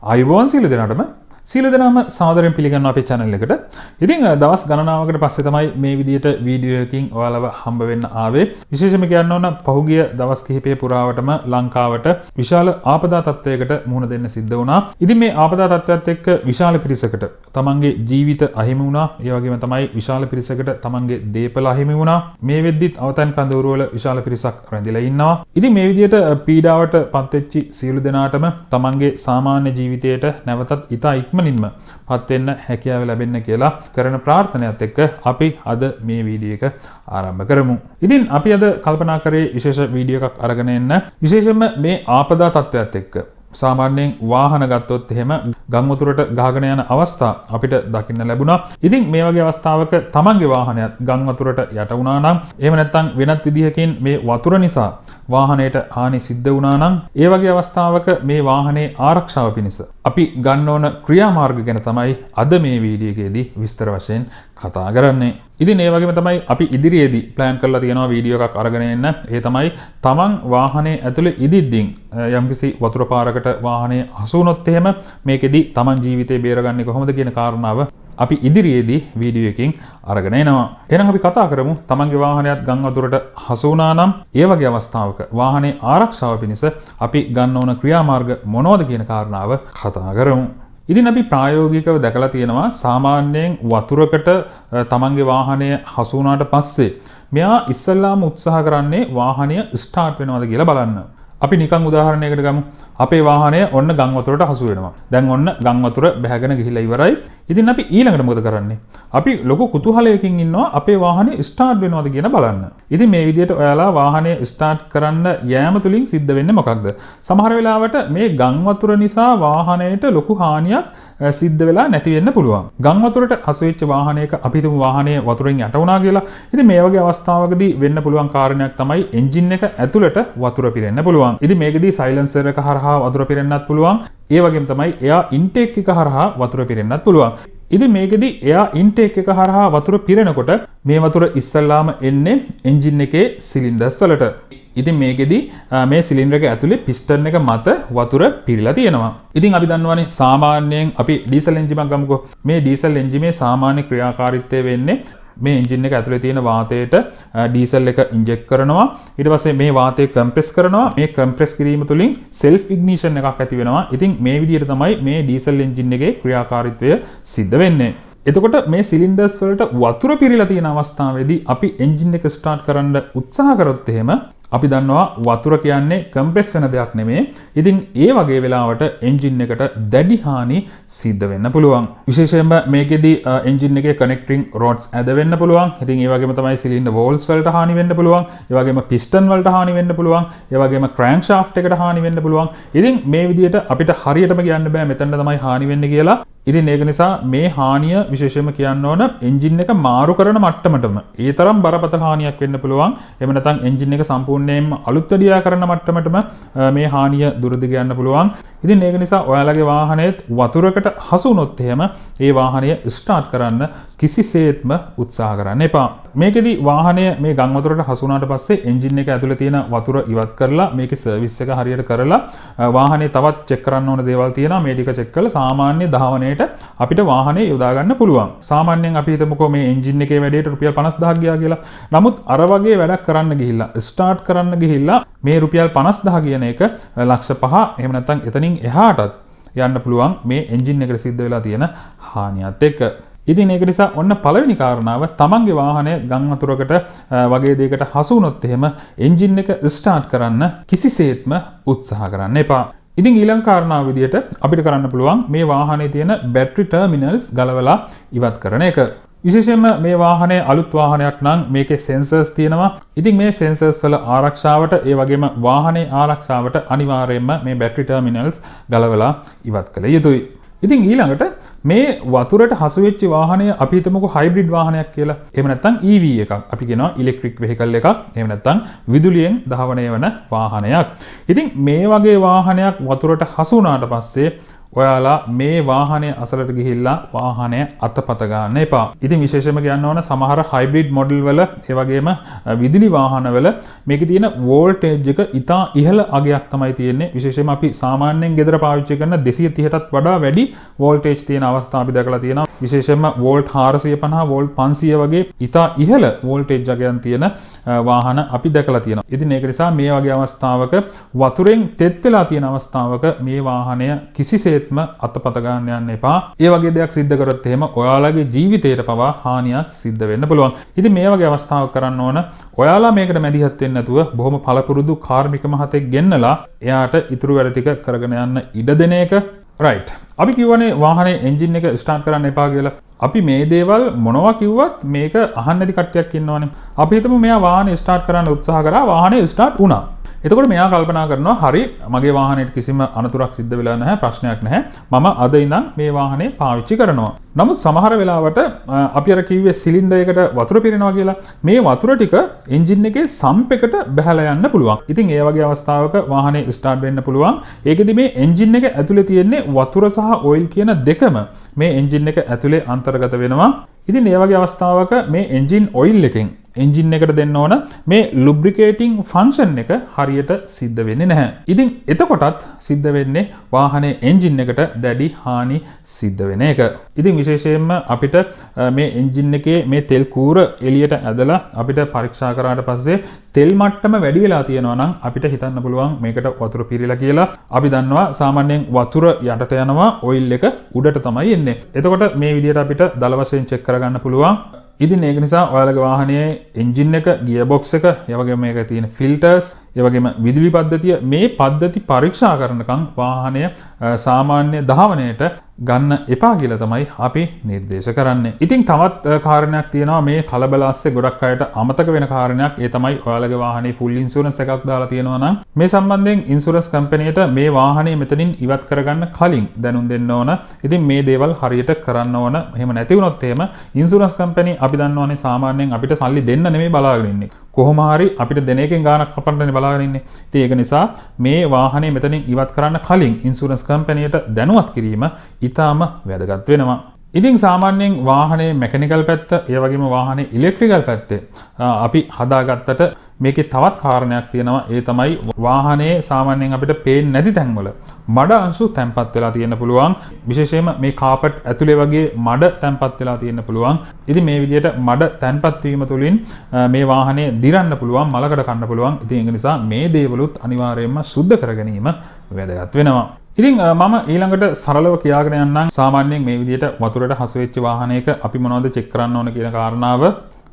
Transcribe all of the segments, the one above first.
ආයුබෝවන් සියලු දෙනාම සාදරයෙන් පිළිගන්නවා අපේ channel එකට. ඉතින් දවස් ගණනාවකට පස්සේ තමයි මේ විදියට වීඩියෝ එකකින් ඔයාලව හම්බ වෙන්න ආවේ. විශේෂයෙන්ම කියන්න ඕන පහුගිය දවස් කිහිපය පුරාවටම ලංකාවට විශාල ආපදා තත්ත්වයකට මුහුණ දෙන්න සිද්ධ වුණා. ඉතින් මේ ආපදා තත්ත්වයත් එක්ක විශාල පිරිසකට තමන්ගේ ජීවිත අහිමි වුණා. ඒ වගේම තමයි විශාල පිරිසකට තමන්ගේ දේපල අහිමි වුණා. මේ වෙද්දිත් අවතන් කඳවුරු වල විශාල පිරිසක් රැඳිලා ඉන්නවා. ඉතින් මේ විදියට පීඩාවට පත් වෙච්ච සියලු දෙනාටම තමන්ගේ සාමාන්‍ය ජීවිතයට නැවතත් ඉතා ඉක්මනින්ම පත් වෙන්න හැකියාව ලැබෙන්න කියලා කරන ප්‍රාර්ථනාවත් එක්ක අපි අද මේ වීඩියෝ එක ආරම්භ කරමු. ඉතින් අපි අද කල්පනා කරේ විශේෂ වීඩියෝ එකක් අරගෙන එන්න. විශේෂයෙන්ම මේ ආපදා තත්ත්වයත් එක්ක සාමාන්‍යයෙන් වාහන ගත්තොත් එහෙම ගම් වතුරට ගහගෙන යන අවස්ථා අපිට දකින්න ලැබුණා. ඉතින් මේ වගේ අවස්ථාවක තමන්ගේ වාහනයත් ගම් වතුරට යට වුණා නම් එහෙම නැත්නම් වෙනත් විදිහකින් මේ වතුර නිසා වාහනයට හානි සිද්ධ වුණා නම් ඒ වගේ අවස්ථාවක මේ වාහනේ ආරක්ෂාව පිණිස අපි ගන්න ඕන ක්‍රියාමාර්ග ගැන තමයි අද මේ වීඩියෝ එකේදී විස්තර වශයෙන් කතා කරන්නේ. ඉතින් ඒ වගේම තමයි අපි ඉදිරියේදී ප්ලෑන් කරලා තියෙනවා වීඩියෝ එකක් අරගෙන එන්න. ඒ තමයි තමන් වාහනේ ඇතුලේ ඉදිද්දී යම්කිසි වතුර පාරකට වාහනේ හසු වුණොත් එහෙම මේකෙදි තමන් ජීවිතේ බේරගන්නේ කොහොමද කියන කාරණාව අපි ඉදිරියේදී වීඩියෝ එකකින් අරගෙන එනවා. එහෙනම් අපි කතා කරමු තමන්ගේ වාහනයත් ගම් වතුරට හසු වුණා නම් ඒ වගේ අවස්ථාවක වාහනේ ආරක්ෂාව පිණිස අපි ගන්න ඕන ක්‍රියාමාර්ග මොනවද කියන කාරණාව කතා කරමු. ඉතින් අපි ප්‍රායෝගිකව දැකලා තියෙනවා සාමාන්‍යයෙන් වතුරකට තමන්ගේ වාහනය හසු වුණාට පස්සේ මෙයා ඉස්සෙල්ලාම උත්සාහ කරන්නේ වාහනය ස්ටාර්ට් වෙනවද කියලා බලන්න. අපි නිකන් උදාහරණයකට ගමු. අපේ වාහනය ඔන්න ගම් වතුරට හසු වෙනවා. දැන් ඔන්න ගම් වතුර බැහැගෙන ගිහිල්ලා ඉවරයි. ඉතින් අපි ඊළඟට මොකද කරන්නේ? අපි ලොකු කුතුහලයකින් ඉන්නවා අපේ වාහනේ ස්ටාර්ට් වෙනවද කියන බලන්න. ඉතින් මේ විදිහට ඔයාලා වාහනය ස්ටාර්ට් කරන්න යෑම තුලින් සිද්ධ වෙන්නේ මොකක්ද? සමහර වෙලාවට මේ ගම් වතුර නිසා වාහනයට ලොකු හානියක් සිද්ධ වෙලා නැති වෙන්න පුළුවන්. ගම් වතුරට හසු වෙච්ච වාහනයක අපි හිතමු වාහනය වතුරෙන් යට වුණා කියලා. ඉතින් මේ වගේ අවස්ථාවකදී වෙන්න පුළුවන් කාරණයක් තමයි එන්ජින් එක ඇතුළට වතුර පිරෙන්න පුළුවන්. ඉතින් මේකෙදී සයිලන්සර් එක හරහා වතුර පිරෙන්නත් පුළුවන්. ඒ වගේම තමයි එයා ඉන්ටේක් එක හරහා වතුර පිරෙන්නත් පුළුවන්. ඉතින් මේකෙදී එයා ඉන්ටේක් එක හරහා වතුර පිරෙනකොට මේ වතුර ඉස්සල්ලාම එන්නේ එන්ජින් එකේ සිලින්ඩර්ස් වලට. ඉතින් මේකෙදී මේ සිලින්ඩර් එක ඇතුලේ පිස්ටන් එක මත වතුර පිරීලා තියෙනවා. ඉතින් අපි දන්නවනේ සාමාන්‍යයෙන් අපි ඩීසල් එන්ජිමක් ගමුකෝ. මේ ඩීසල් එන්ජිමේ සාමාන්‍ය ක්‍රියාකාරීත්වය වෙන්නේ මේ එන්ජින් එක ඇතුලේ තියෙන වාතයට ඩීසල් එක ඉන්ජෙක්ට් කරනවා. ඊට පස්සේ මේ වාතය කම්ප්‍රෙස් කරනවා. මේ කම්ප්‍රෙස් කිරීම තුළින් සෙල්ෆ් ඉග්නිෂන් එකක් ඇති වෙනවා. ඉතින් මේ විදිහට තමයි මේ ඩීසල් එන්ජින් එකේ ක්‍රියාකාරීත්වය සිද්ධ වෙන්නේ. එතකොට මේ සිලින්ඩර්ස් වලට වතුර පිරීලා තියෙන අවස්ථාවේදී අපි එන්ජින් එක ස්ටාර්ට් කරන්න උත්සාහ කරොත් එහෙම අපි දන්නවා වතුර කියන්නේ කම්ප්‍රෙස් වෙන දෙයක් නෙමෙයි. ඉතින් ඒ වගේ වෙලාවට එන්ජින් එකට දැඩි හානි සිද්ධ වෙන්න පුළුවන්. විශේෂයෙන්ම මේකෙදී එන්ජින් එකේ කනෙක්ටිං රොඩ්ස් ඇද වෙන්න පුළුවන්. ඉතින් ඒ වගේම තමයි සිලින්ඩර් වෝල්ස් වලට හානි වෙන්න පුළුවන්. ඒ වගේම පිස්ටන් වලට හානි වෙන්න පුළුවන්. ඒ වගේම ක්‍රෑන්ක් ෂාෆ්ට් එකට හානි වෙන්න පුළුවන්. ඉතින් මේ විදිහට අපිට හරියටම කියන්න බෑ මෙතනට තමයි හානි වෙන්නේ කියලා. ඉතින් ඒක නිසා මේ හානිය විශේෂයෙන්ම කියන්න ඕන එන්ජින් එක මාරු කරන මට්ටමටම ඒ තරම් බරපතල හානියක් වෙන්න පුළුවන්. එහෙම නැත්නම් එන්ජින් එක සම්පූර්ණයෙන්ම අලුත් වැඩියා කරන මට්ටමටම මේ හානිය දුරදිග යන්න පුළුවන්. ඉතින් ඒක නිසා ඔයාලගේ වාහනයේත් වතුරකට හසු වුණොත් එහෙම ඒ වාහනය ස්ටාර්ට් කරන්න කිසිසේත්ම උත්සාහ කරන්න එපා. මේකෙදි වාහනය මේ ගම් වතුරට හසු වුණාට පස්සේ එන්ජින් එක ඇතුලේ තියෙන වතුර ඉවත් කරලා මේකේ සර්විස් එක හරියට කරලා වාහනේ තවත් චෙක් කරන්න ඕන දේවල් තියෙනවා. මේ ටික චෙක් කරලා සාමාන්‍ය ධාවනයේට අපිට වාහනේ යොදා ගන්න පුළුවන්. සාමාන්‍යයෙන් අපි හිතමුකෝ මේ එන්ජින් එකේ වැඩේට රුපියල් 50000ක් ගියා කියලා. නමුත් අර වගේ වැඩක් කරන්න ගිහිල්ලා ස්ටාර්ට් කරන්න ගිහිල්ලා මේ රුපියල් 50000 කියන එක ලක්ෂ 5 එහෙම නැත්නම් එතනින් එහාටත් යන්න පුළුවන් මේ එන්ජින් එකට සිද්ධ වෙලා තියෙන හානියත් එක්ක. ඉතින් ඒක නිසා ඔන්න පළවෙනි කාරණාව තමන්ගේ වාහනය ගම් වතුරකට වගේ දෙයකට හසු වුණොත් එහෙම එන්ජින් එක ස්ටාර්ට් කරන්න කිසිසේත්ම උත්සාහ කරන්න එපා. ඉතින් ඊළඟ කාරණාව විදිහට අපිට කරන්න පුළුවන් මේ වාහනේ තියෙන බැටරි ටර්මිනල්ස් ගලවලා ඉවත් කරන එක. විශේෂයෙන්ම මේ වාහනේ අලුත් වාහනයක් නම් මේකේ සෙන්සර්ස් තියෙනවා. ඉතින් මේ සෙන්සර්ස් වල ආරක්ෂාවට ඒ වගේම වාහනේ ආරක්ෂාවට අනිවාර්යයෙන්ම මේ බැටරි ටර්මිනල්ස් ගලවලා ඉවත් කළ යුතුයි. ඉතින් ඊළඟට මේ වතුරට හසු වෙච්ච වාහනය අපි හිතමුකෝ හයිබ්‍රිඩ් වාහනයක් කියලා. එහෙම නැත්නම් EV එකක්. අපි කියනවා ඉලෙක්ට්‍රික් වෙහිකල් එකක්. එහෙම නැත්නම් විදුලියෙන් ධාවනය වන වාහනයක්. ඉතින් මේ වගේ වාහනයක් වතුරට හසු වුණාට පස්සේ ඔයාලා මේ වාහනේ අසලට ගිහිල්ලා වාහනය අතපත ගන්න එපා. ඉතින් විශේෂයෙන්ම කියන්න ඕන සමහර හයිබ්‍රිඩ් මොඩල් වල ඒ වගේම විදුලි වාහන වල මේකේ තියෙන වෝල්ටේජ් එක ඉතා ඉහළ අගයක් තමයි තියෙන්නේ. විශේෂයෙන්ම අපි සාමාන්‍යයෙන් ගෙදර පාවිච්චි කරන 230ටත් වඩා වැඩි වෝල්ටේජ් තියෙන අවස්ථා අපි දැකලා තියෙනවා. විශේෂයෙන්ම වෝල්ට් 450 වෝල්ට් 500 වගේ ඉතා ඉහළ වෝල්ටේජ් අගයන් තියෙන වාහන අපි දැකලා තියෙනවා. ඉතින් ඒක නිසා මේ වගේ අවස්ථාවක වතුරෙන් තෙත් වෙලා තියෙන අවස්ථාවක මේ වාහනය කිසිසේත්ම අතපත ගන්න යන්න එපා. ඒ වගේ දෙයක් සිද්ධ කරොත් එහෙම ඔයාලගේ ජීවිතයට පවා හානියක් සිද්ධ වෙන්න පුළුවන්. ඉතින් මේ වගේ අවස්ථාවක් කරන්න ඕන ඔයාලා මේකට මැදිහත් වෙන්නේ නැතුව බොහොම පළපුරුදු කාර්මික මහතෙක් ගෙන්නලා එයාට ඉතුරු වැඩ ටික කරගෙන යන්න ඉඩ දෙන එක. රයිට්. අපි කිව්වනේ වාහනේ එන්ජින් එක ස්ටාර්ට් කරන්න එපා කියලා. අපි මේ දේවල් මොනවා කිව්වත් මේක අහන්න නැති කට්ටියක් ඉන්නවනේ. අපි හිතමු මෙයා වාහනේ ස්ටාර්ට් කරන්න උත්සාහ කරා වාහනේ ස්ටාර්ට් වුණා. එතකොට මෙයා කල්පනා කරනවා හරි මගේ වාහනේට කිසිම අනතුරක් සිද්ධ වෙලා නැහැ ප්‍රශ්නයක් නැහැ මම අද ඉඳන් මේ වාහනේ පාවිච්චි කරනවා. නමුත් සමහර වෙලාවට අපි අර කිව්වේ සිලින්ඩර් එකට වතුර පිරෙනවා කියලා මේ වතුර ටික එන්ජින් එකේ සම්ප් එකට බහලා යන්න පුළුවන්. ඉතින් ඒ වගේ අවස්ථාවක වාහනේ ස්ටාර්ට් වෙන්න පුළුවන්. ඒකෙදි මේ එන්ජින් එක ඇතුලේ තියෙන්නේ වතුර සහ ඔයිල් කියන දෙකම මේ එන්ජින් එක ඇතුලේ අන්තර්ගත වෙනවා. ඉතින් ඒ වගේ අවස්ථාවක මේ එන්ජින් ඔයිල් එකෙන් එන්ජින් එකට දෙන්න ඕන මේ ලුබ්‍රිකේටිං ෆන්ක්ෂන් එක හරියට සිද්ධ වෙන්නේ නැහැ. ඉතින් එතකොටත් සිද්ධ වෙන්නේ වාහනේ එන්ජින් එකට දැඩි හානි සිද්ධ වෙන එක. ඉතින් විශේෂයෙන්ම අපිට මේ එන්ජින් එකේ මේ තෙල් කූර එළියට ඇදලා අපිට පරීක්ෂා කරාට පස්සේ තෙල් මට්ටම වැඩි වෙලා තියෙනවා නම් අපිට හිතන්න පුළුවන් මේකට වතුර පිරීලා කියලා. අපි දන්නවා සාමාන්‍යයෙන් වතුර යටට යනවා ඔයිල් එක උඩට තමයි එන්නේ. එතකොට මේ විදිහට අපිට දල වශයෙන් චෙක් කරගන්න පුළුවන්. ඉතින් ඒක නිසා ඔයාලගේ වාහනයේ එන්ජින් එක, ගියර් බොක්ස් එක, ඒ වගේම මේකේ තියෙන ෆිල්ටර්ස්, ඒ වගේම විදුලි පද්ධතිය මේ පද්ධති පරීක්ෂා කරනකම් වාහනය සාමාන්‍ය ධාවනයට ගන්න එපා කියලා තමයි අපි නිර්දේශ කරන්නේ. ඉතින් තවත් කාරණයක් තියෙනවා මේ කලබල ASCII ගොඩක් අයට අමතක වෙන කාරණයක්. ඒ තමයි ඔයාලගේ වාහනේ ෆුල් ඉන්ෂුරන්ස් එකක් දාලා තියෙනවා නම් මේ සම්බන්ධයෙන් ඉන්ෂුරන්ස් කම්පැනියට මේ වාහනේ මෙතනින් ඉවත් කරගන්න කලින් දැනුම් දෙන්න ඕන. ඉතින් මේ දේවල් හරියට කරන්න ඕන. එහෙම නැති වුණොත් එහෙම ඉන්ෂුරන්ස් කම්පැනි අපි දන්නවනේ සාමාන්‍යයෙන් අපිට සල්ලි දෙන්න නෙමෙයි බලාගෙන ඉන්නේ. කොහොම හරි අපිට දෙන එකෙන් ගාණක් කපන්නනේ බලාගෙන ඉන්නේ. ඉතින් ඒක නිසා මේ වාහනේ මෙතනින් ඉවත් කරන්න කලින් ඉන්ෂුරන්ස් කම්පැනියට දැනුවත් කිරීම ඉතාම වැදගත් වෙනවා. ඉතින් සාමාන්‍යයෙන් වාහනේ මෙකැනිකල් පැත්ත, ඒ වගේම වාහනේ ඉලෙක්ට්‍රිකල් පැත්තේ අපි හදාගත්තට මේකේ තවත් කාරණයක් තියෙනවා. ඒ තමයි වාහනේ සාමාන්‍යයෙන් අපිට පේන්නේ නැති තැන්වල මඩ අංශු තැම්පත් වෙලා තියෙන්න පුළුවන්. විශේෂයෙන්ම මේ කාපට් ඇතුලේ වගේ මඩ තැම්පත් වෙලා තියෙන්න පුළුවන්. ඉතින් මේ විදිහට මඩ තැම්පත් වීම තුළින් මේ වාහනේ දිරන්න පුළුවන්, මලකට කන්න පුළුවන්. ඉතින් ඒක නිසා මේ දේවලුත් අනිවාර්යයෙන්ම සුද්ධ කර ගැනීම වැදගත් වෙනවා. ඉතින් මම ඊළඟට සරලව කියාගෙන යන්නම් සාමාන්‍යයෙන් මේ විදිහට වතුරට හසු වෙච්ච වාහනයක අපි මොනවද චෙක් කරන්න ඕන කියන කාරණාව.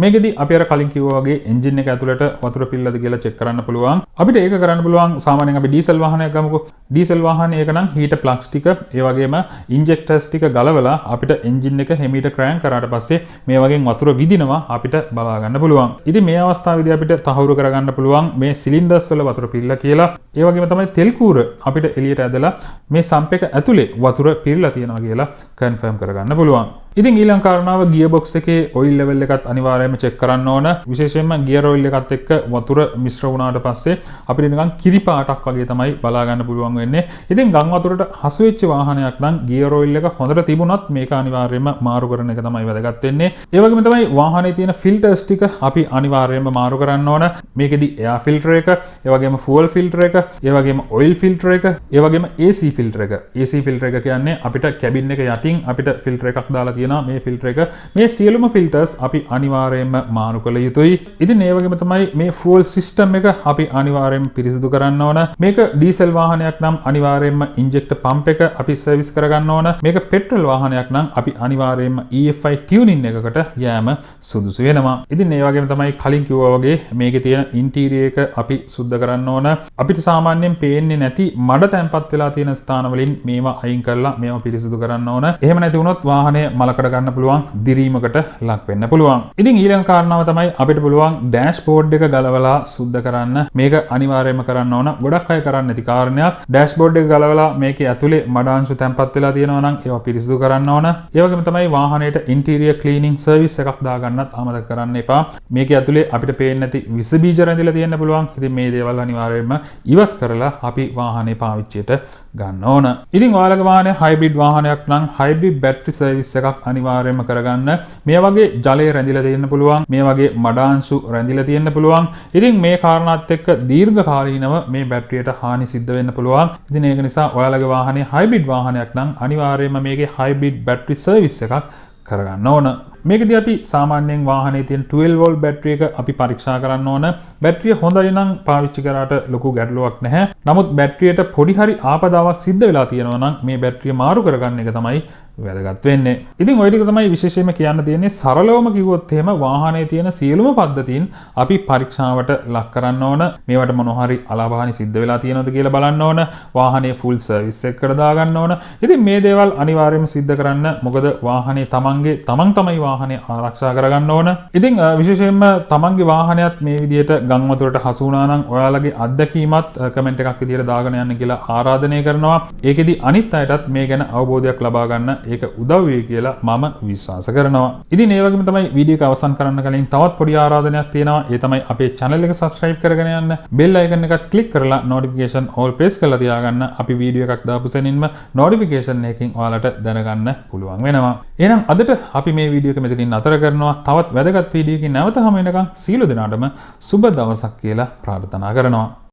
මේකෙදි අපි අර කලින් කිව්වා වගේ එන්ජින් එක ඇතුළට වතුර පිල්ලද කියලා චෙක් කරන්න පුළුවන්. අපිට ඒක කරන්න පුළුවන් සාමාන්‍යයෙන් අපි ඩීසල් වාහනයක් ගමුකෝ. ඩීසල් වාහනේ ඒක නම් හීටර් ප්ලග්ස් ටික ඒ වගේම ඉන්ජෙක්ටර්ස් ටික ගලවලා අපිට එන්ජින් එක හිමීට ක්‍රෑන්ක් කරාට පස්සේ මේ වගේ වතුර විදිනවා අපිට බලා ගන්න පුළුවන්. ඉතින් මේ අවස්ථාවේදී අපිට තහවුරු කරගන්න පුළුවන් මේ සිලින්ඩර්ස් වල වතුර පිල්ල කියලා. ඒ වගේම තමයි තෙල් කූර අපිට එළියට ඇදලා මේ සම්ප් එක ඇතුලේ වතුර පිරලා තියෙනවා කියලා කන්ෆර්ම් කරගන්න පුළුවන්. ඉතින් ඊළඟ කාරණාව ගියර් බොක්ස් එකේ ඔයිල් ලෙවල් එකත් අනිවාර්යයෙන්ම චෙක් කරන්න ඕන. විශේෂයෙන්ම ගියර් ඔයිල් එකත් එක්ක වතුර මිශ්‍ර වුණාට පස්සේ අපිට නිකන් කිරි පාටක් වගේ තමයි බලා ගන්න පුළුවන් වෙන්නේ. ඉතින් ගම් වතුරට හසු වෙච්ච වාහනයක් නම් ගියර් ඔයිල් එක හොඳට තිබුණත් මේක අනිවාර්යයෙන්ම මාරු කරන එක තමයි වැදගත් වෙන්නේ. ඒ වගේම තමයි වාහනේ තියෙන ෆිල්ටර්ස් ටික අපි අනිවාර්යයෙන්ම මාරු කරන්න ඕන. මේකෙදි එයාර් ෆිල්ටර් එක, ඒ වගේම ෆුවල් ෆිල්ටර් එක, ඒ වගේම ඔයිල් ෆිල්ටර් එක, ඒ වගේම AC ෆිල්ටර් එක. AC ෆිල්ටර් එක කියන්නේ අපිට කැබින් එක යටින් අපිට ෆිල්ටර් එකක් දාලා මේ ෆිල්ටර් එක මේ සියලුම ෆිල්ටර්ස් අපි අනිවාර්යයෙන්ම මාරු කළ යුතුයි. ඉතින් ඒ වගේම තමයි මේ ෆුවල් සිස්ටම් එක අපි අනිවාර්යයෙන්ම පිරිසිදු කරන්න ඕන. මේක ඩීසල් වාහනයක් නම් අනිවාර්යයෙන්ම ඉන්ජෙක්ටර් පම්ප් එක අපි සර්විස් කරගන්න ඕන. මේක පෙට්‍රල් වාහනයක් නම් අපි අනිවාර්යයෙන්ම EFI ටියුනින් එකකට යෑම සුදුසු වෙනවා. ඉතින් ඒ වගේම තමයි කලින් කිව්වා වගේ මේකේ තියෙන ඉන්ටීරියර් එක අපි සුද්ධ කරන්න ඕන. අපිට සාමාන්‍යයෙන් පේන්නේ නැති මඩ තැම්පත් වෙලා තියෙන ස්ථාන වලින් මේවා අයින් කරලා මේවා පිරිසිදු කරන්න ඕන. එහෙම නැති වුණොත් වාහනය මල ලකඩ ගන්න පුළුවන් දිරීමකට ලක් වෙන්න පුළුවන්. ඉතින් ඊළඟ කාරණාව තමයි අපිට පුළුවන් ඩෑෂ්බෝඩ් එක ගලවලා සුද්ධ කරන්න. මේක අනිවාර්යයෙන්ම කරන්න ඕන. ගොඩක් අය කරන්නේ නැති කාරණයක්. ඩෑෂ්බෝඩ් එක ගලවලා මේකේ ඇතුලේ මඩාංශු තැම්පත් වෙලා තියෙනවා නම් ඒවා පිරිසිදු කරන්න ඕන. ඒ වගේම තමයි වාහනේට ඉන්ටීරියර් ක්ලීනින් සර්විස් එකක් දාගන්නත් අමතක කරන්න එපා. මේකේ ඇතුලේ අපිට පේන්නේ නැති විස බීජ රැඳිලා තියෙන්න පුළුවන්. ඉතින් මේ දේවල් අනිවාර්යයෙන්ම ඉවත් කරලා අපි වාහනේ පාවිච්චියට ගන්න ඕන. ඉතින් ඔයාලගේ වාහනේ හයිබ්‍රිඩ් වාහනයක් නම් හයිබ්‍රිඩ් බැටරි සර්විස් එකක් අනිවාර්යයෙන්ම කරගන්න. මේ වගේ ජලය රැඳිලා තියෙන්න පුළුවන්. මේ වගේ මඩාංශු රැඳිලා තියෙන්න පුළුවන්. ඉතින් මේ කාරණාත් එක්ක දීර්ඝකාලීනව මේ බැටරියට හානි සිද්ධ වෙන්න පුළුවන්. ඉතින් ඒක නිසා ඔයාලගේ වාහනේ හයිබ්‍රිඩ් වාහනයක් නම් අනිවාර්යයෙන්ම මේකේ හයිබ්‍රිඩ් බැටරි සර්විස් එකක් කරගන්න ඕන. මේකදී අපි සාමාන්‍යයෙන් වාහනේ තියෙන 12 වෝල්ට් බැටරි එක අපි පරීක්ෂා කරන්න ඕන. බැටරිය හොඳයි නම් පාවිච්චි කරාට ලොකු ගැටලුවක් නැහැ. නමුත් බැටරියට පොඩි හරි ආපදාවක් සිද්ධ වෙලා තියෙනවා නම් මේ බැටරිය මාරු කරගන්න එක තමයි වැදගත් වෙන්නේ. ඉතින් ওই ටික තමයි විශේෂයෙන්ම කියන්න තියෙන්නේ. සරලවම කිව්වොත් එහෙම වාහනේ තියෙන සියලුම පද්ධතීන් අපි පරීක්ෂාවට ලක් කරන්න ඕන. මේවට මොනවා හරි අලාභහානි සිද්ධ වෙලා තියෙනවද කියලා බලන්න ඕන. වාහනේ ෆුල් සර්විස් එකකට දාගන්න ඕන. ඉතින් මේ දේවල් අනිවාර්යයෙන්ම සිද්ධ කරන්න. මොකද වාහනේ තමන් තමයි වාහනේ ආරක්ෂා කරගන්න ඕන. ඉතින් විශේෂයෙන්ම තමන්ගේ වාහනයත් මේ විදිහට ගම් වතුරට හසු වුණා නම් ඔයාලගේ අත්දැකීමත් කමෙන්ට් එකක් විදිහට දාගෙන යන්න කියලා ආරාධනය කරනවා. ඒකෙදි අනිත් අයටත් මේ ගැන අවබෝධයක් ලබා ගන්න ඒක උදව් වෙයි කියලා මම විශ්වාස කරනවා. ඉතින් ඒ වගේම තමයි වීඩියෝ එක අවසන් කරන්න කලින් තවත් පොඩි ආරාධනයක් තියෙනවා. ඒ තමයි අපේ channel එක subscribe කරගෙන යන්න. bell icon එකත් click කරලා notification all press කරලා තියාගන්න. අපි වීඩියෝ එකක් දාපු සැනින්ම notification එකකින් ඔයාලට දැනගන්න පුළුවන් වෙනවා. එහෙනම් අදට අපි මේ වීඩියෝ එක මෙතනින් නතර කරනවා. තවත් වැදගත් වීඩියෝ එකකින් නැවත හමු වෙනකන් සීල දෙනාටම සුබ දවසක් කියලා ප්‍රාර්ථනා කරනවා.